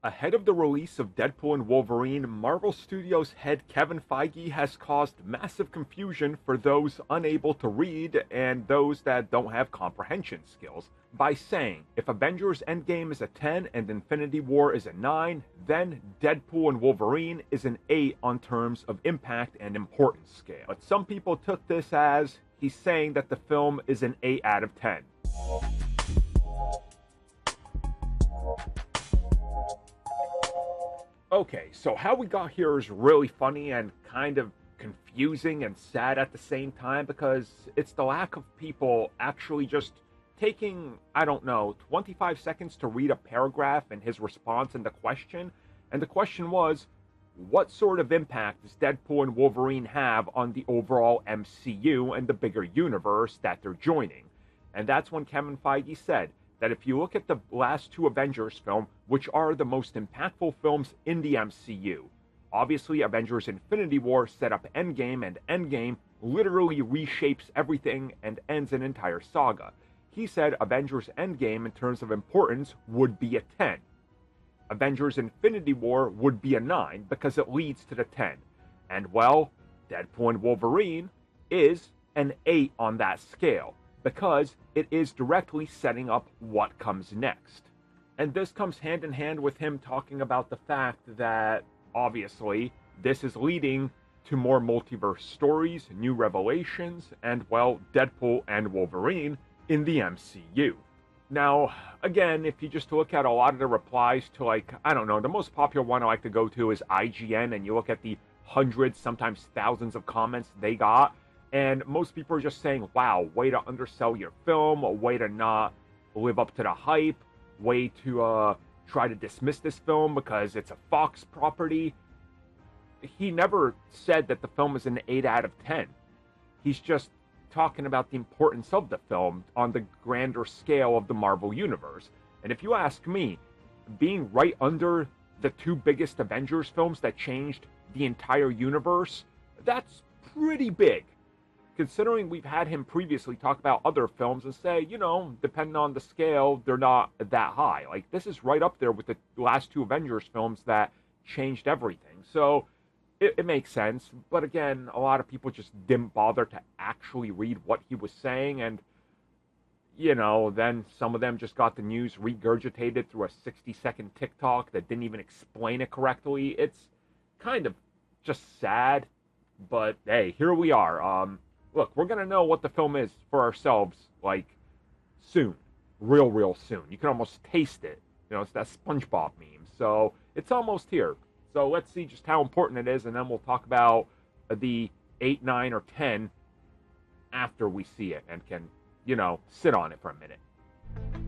Ahead of the release of Deadpool and Wolverine, Marvel Studios head Kevin Feige has caused massive confusion for those unable to read and those that don't have comprehension skills by saying if Avengers Endgame is a 10 and Infinity War is a 9, then Deadpool and Wolverine is an 8 on terms of impact and importance scale. But some people took this as he's saying that the film is an 8 out of 10. Okay, so how we got here is really funny and kind of confusing and sad at the same time because it's the lack of people actually just taking, I don't know, 25 seconds to read a paragraph and his response and the question. And the question was, what sort of impact does Deadpool and Wolverine have on the overall MCU and the bigger universe that they're joining? And that's when Kevin Feige said, that if you look at the last two Avengers films, which are the most impactful films in the MCU, obviously Avengers Infinity War set up Endgame, and Endgame literally reshapes everything and ends an entire saga. He said Avengers Endgame, in terms of importance, would be a 10. Avengers Infinity War would be a 9 because it leads to the 10. And well, Deadpool and Wolverine is an 8 on that scale, because it is directly setting up what comes next. And this comes hand in hand with him talking about the fact that, obviously, this is leading to more multiverse stories, new revelations, and, well, Deadpool and Wolverine in the MCU. Now, again, if you just look at a lot of the replies to, like, I don't know, the most popular one I like to go to is IGN, and you look at the hundreds, sometimes thousands of comments they got, and most people are just saying, wow, way to undersell your film, way to not live up to the hype, way to try to dismiss this film because it's a Fox property. He never said that the film is an 8 out of 10. He's just talking about the importance of the film on the grander scale of the Marvel Universe. And if you ask me, being right under the two biggest Avengers films that changed the entire universe, that's pretty big. Considering we've had him previously talk about other films and say, you know, depending on the scale, they're not that high. Like, this is right up there with the last two Avengers films that changed everything. So, it makes sense. But again, a lot of people just didn't bother to actually read what he was saying. And, you know, then some of them just got the news regurgitated through a 60-second TikTok that didn't even explain it correctly. It's kind of just sad. But, hey, here we are. Look, we're going to know what the film is for ourselves, like, soon. Real soon. You can almost taste it. You know, it's that SpongeBob meme. So, it's almost here. So, let's see just how important it is, and then we'll talk about the 8, 9, or 10 after we see it and can, you know, sit on it for a minute.